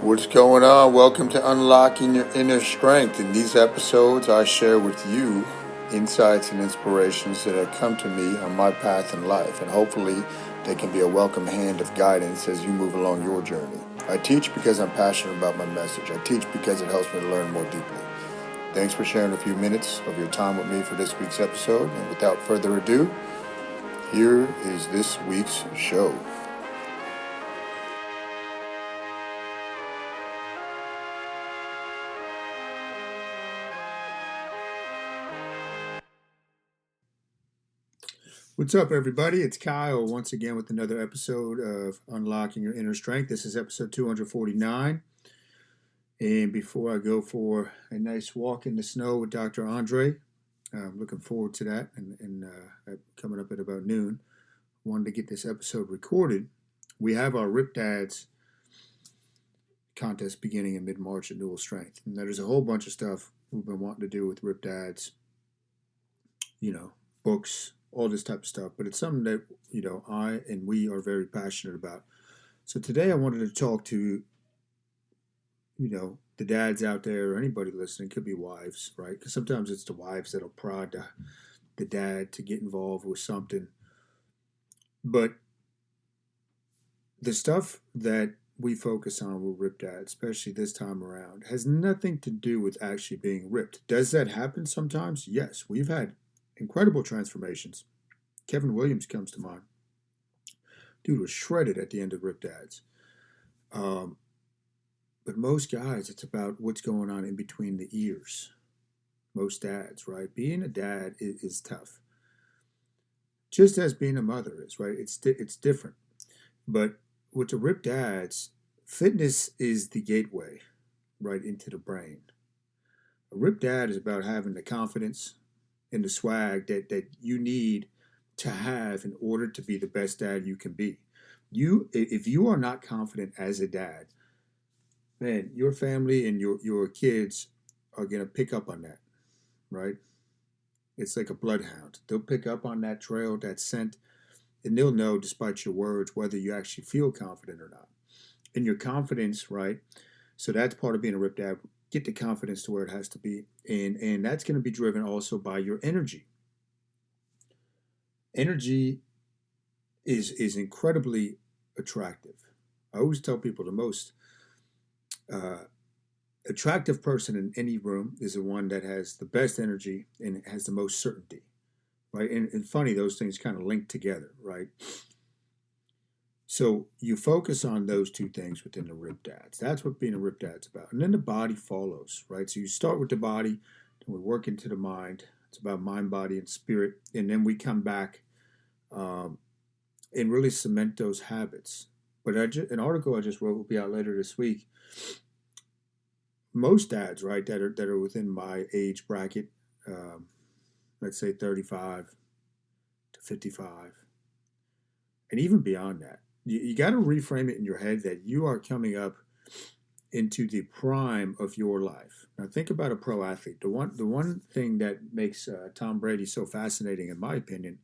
What's going on? Welcome to Unlocking Your Inner Strength. In these episodes, I share with you insights and inspirations that have come to me on my path in life, and hopefully they can be a welcome hand of guidance as you move along your journey. I teach because I'm passionate about my message. I teach because it helps me to learn more deeply. Thanks for sharing a few minutes of your time with me for this week's episode, and without further ado, here is this week's show. What's up, everybody? It's Kyle once again with another episode of Unlocking Your Inner Strength. This is episode 249. And before I go for a nice walk in the snow with Dr. Andre, I'm looking forward to that and coming up at about noon. Wanted to get this episode recorded. We have our Rip Dads contest beginning in mid-March at Dual Strength. And there's a whole bunch of stuff we've been wanting to do with Rip Dads, books, all this type of stuff, but it's something that, I and we are very passionate about. So today I wanted to talk to, the dads out there or anybody listening, could be wives, right? Because sometimes it's the wives that'll prod the dad to get involved with something. But the stuff that we focus on with Rip Dad, especially this time around, has nothing to do with actually being ripped. Does that happen sometimes? Yes, we've had incredible transformations. Kevin Williams comes to mind. Dude was shredded at the end of Rip Dads. But most guys, it's about what's going on in between the ears. Most dads, right? Being a dad is tough. Just as being a mother is, right? It's different. But with the Rip Dads, fitness is the gateway right into the brain. A Rip Dad is about having the confidence and the swag that you need to have in order to be the best dad you can be. If you are not confident as a dad, man, your family and your kids are going to pick up on that, right? It's like a bloodhound. They'll pick up on that trail, that scent, and they'll know, despite your words, whether you actually feel confident or not. And your confidence, right? So that's part of being a Rip Dad. Get the confidence to where it has to be. And that's going to be driven also by your energy. Energy is incredibly attractive. I always tell people the most attractive person in any room is the one that has the best energy and has the most certainty, right? And funny, those things kind of link together, right? So you focus on those two things within the Rip Dads. That's what being a Rip Dad's about. And then the body follows, right? So you start with the body, and we work into the mind. It's about mind, body, and spirit. And then we come back and really cement those habits. But an article I just wrote will be out later this week. Most dads, right, that are within my age bracket, let's say 35 to 55, and even beyond that, you got to reframe it in your head that you are coming up into the prime of your life. Now think about a pro athlete. The one thing that makes Tom Brady so fascinating, in my opinion,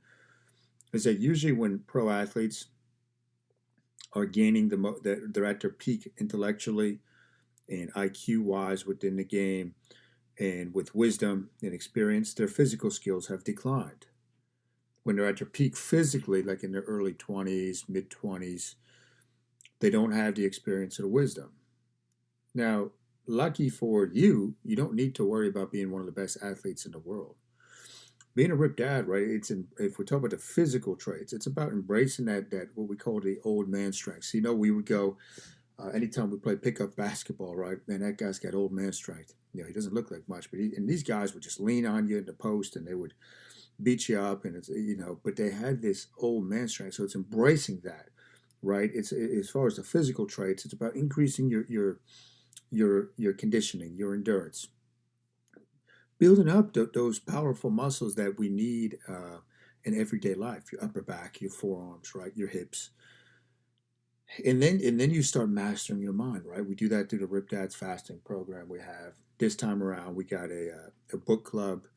is that usually when pro athletes are gaining they're at their peak intellectually and IQ-wise within the game, and with wisdom and experience, their physical skills have declined. When they're at their peak physically, like in their early 20s, mid-20s, they don't have the experience or the wisdom. Now, lucky for you, you don't need to worry about being one of the best athletes in the world. Being a Rip Dad, right, if we talk about the physical traits, it's about embracing that what we call the old man strength. So, we would go, anytime we play pickup basketball, right, man, that guy's got old man strength. He doesn't look like much, but these guys would just lean on you in the post and they would beat you up, and it's but they had this old man strength. So it's embracing that, right? It's as far as the physical traits, it's about increasing your conditioning, your endurance, building up those powerful muscles that we need in everyday life. Your upper back, your forearms, right, your hips. And then you start mastering your mind, right? We do that through the Rip Dad's fasting program we have. This time around, we got a book club.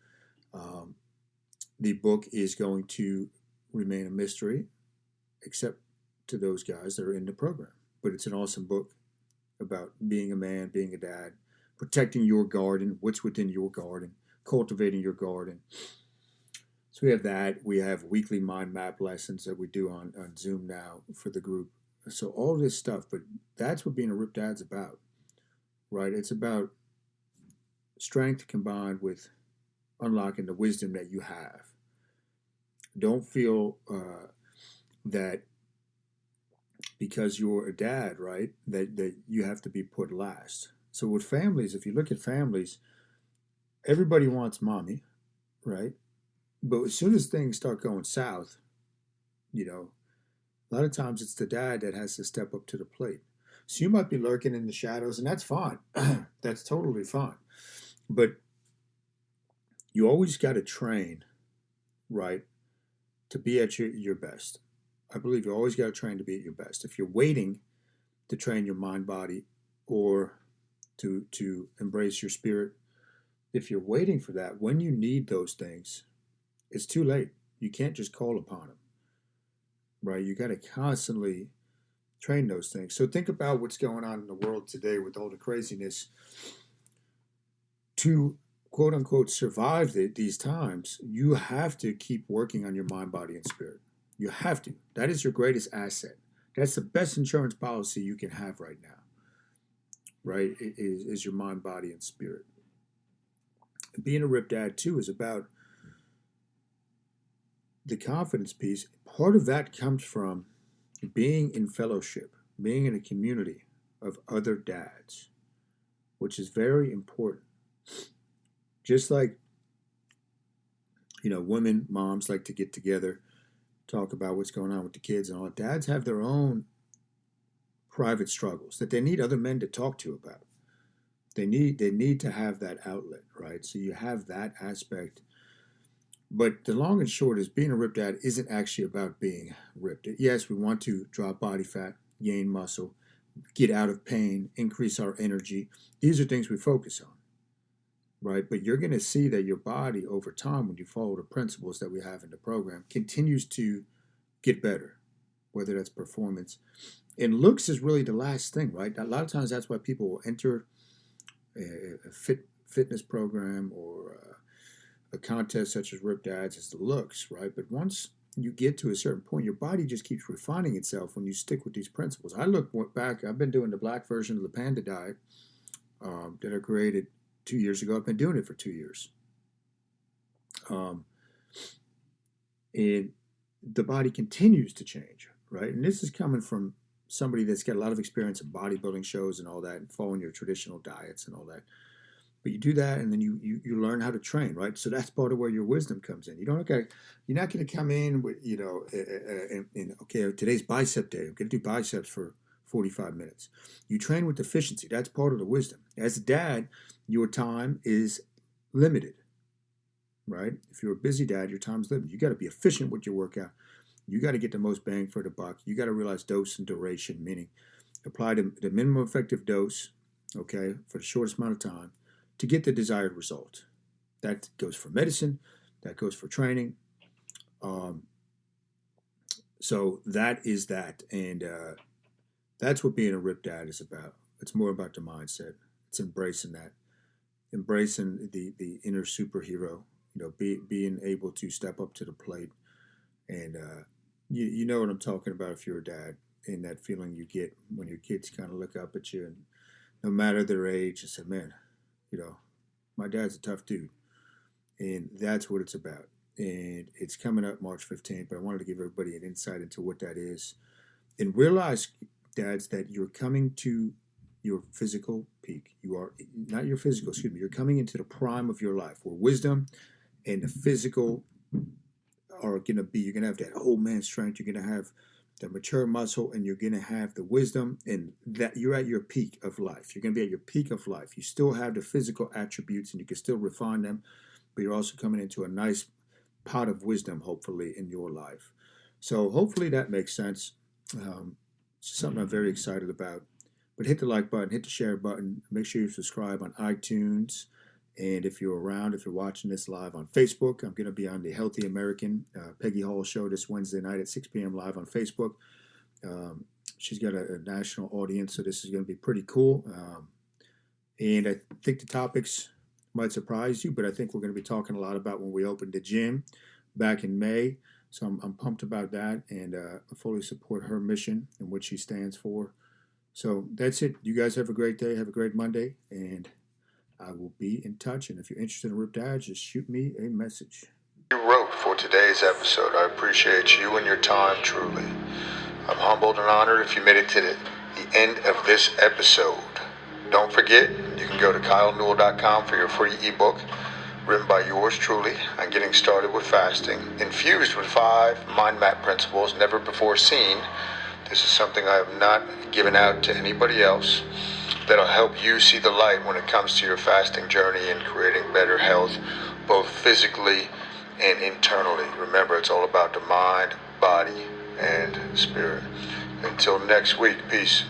The book is going to remain a mystery, except to those guys that are in the program. But it's an awesome book. about being a man, being a dad, protecting your garden, what's within your garden, cultivating your garden. So we have that. We have weekly mind map lessons that we do on Zoom now for the group. So all this stuff, but that's what being a Rip Dad's about, right? It's about strength combined with unlocking the wisdom that you have. Don't feel that because you're a dad, right, that you have to be put last. So with families, if you look at families, everybody wants mommy, right? But as soon as things start going south, you know, a lot of times it's the dad that has to step up to the plate. So you might be lurking in the shadows, and that's fine. That's totally fine. But you always got to train, right, to be at your best. I believe you always got to train to be at your best. If you're waiting to train your mind, body, or to embrace your spirit, if you're waiting for that, when you need those things, it's too late. You can't just call upon them, right? You got to constantly train those things. So think about what's going on in the world today with all the craziness. To quote unquote survive these times, you have to keep working on your mind, body, and spirit. You have to. That is your greatest asset. That's the best insurance policy you can have right now, right? Is your mind, body, and spirit. Being a Rip Dad too is about the confidence piece. Part of that comes from being in fellowship, being in a community of other dads, which is very important. Just like, women, moms like to get together, talk about what's going on with the kids and all. Dads have their own private struggles that they need other men to talk to about. They need to have that outlet, right? So you have that aspect. But the long and short is being a Rip Dad isn't actually about being ripped. Yes, we want to drop body fat, gain muscle, get out of pain, increase our energy. These are things we focus on, right? But you're going to see that your body over time, when you follow the principles that we have in the program, continues to get better, whether that's performance. And looks is really the last thing, right? A lot of times that's why people will enter a fitness program or a contest such as Rip Dads is the looks, right? But once you get to a certain point, your body just keeps refining itself when you stick with these principles. I look back, I've been doing the black version of the Panda diet that I created 2 years ago. I've been doing it for 2 years. And the body continues to change, right? And this is coming from somebody that's got a lot of experience in bodybuilding shows and all that, and following your traditional diets and all that. But you do that, and then you learn how to train, right? So that's part of where your wisdom comes in. You're not going to come in with, okay, today's bicep day. I'm going to do biceps for 45 minutes. You train with efficiency. That's part of the wisdom. As a dad, your time is limited, right? If you're a busy dad, your time's limited. You got to be efficient with your workout. You got to get the most bang for the buck. You got to realize dose and duration, meaning apply the minimum effective dose, okay, for the shortest amount of time to get the desired result. That goes for medicine. That goes for training. So that is that. And that's what being a Rip Dad is about. It's more about the mindset. It's embracing that. Embracing the inner superhero. Being able to step up to the plate. And you know what I'm talking about if you're a dad, and that feeling you get when your kids kind of look up at you, and no matter their age, and say, man, my dad's a tough dude. And that's what it's about. And it's coming up March 15th, but I wanted to give everybody an insight into what that is. And realize, dads, that you're coming to your physical peak. You are not your physical, excuse me. You're coming into the prime of your life where wisdom and the physical are going to be, you're going to have that old man strength. You're going to have the mature muscle, and you're going to have the wisdom, and that you're at your peak of life. You're going to be at your peak of life. You still have the physical attributes, and you can still refine them, but you're also coming into a nice pot of wisdom, hopefully, in your life. So hopefully that makes sense. It's something I'm very excited about. But hit the like button, hit the share button. Make sure you subscribe on iTunes. And if you're around, if you're watching this live on Facebook, I'm going to be on the Healthy American Peggy Hall show this Wednesday night at 6 p.m. live on Facebook. She's got a national audience, so this is going to be pretty cool. And I think the topics might surprise you, but I think we're going to be talking a lot about when we opened the gym back in May. So I'm pumped about that, and I fully support her mission and what she stands for. So that's it. You guys have a great day. Have a great Monday, and I will be in touch. And if you're interested in ripped ads, just shoot me a message. You wrote for today's episode. I appreciate you and your time truly. I'm humbled and honored if you made it to the end of this episode. Don't forget, you can go to kylenewell.com for your free ebook written by yours truly on getting started with fasting, infused with 5 mind map principles never before seen. This is something I have not given out to anybody else that'll help you see the light when it comes to your fasting journey and creating better health, both physically and internally. Remember, it's all about the mind, body, and spirit. Until next week, peace.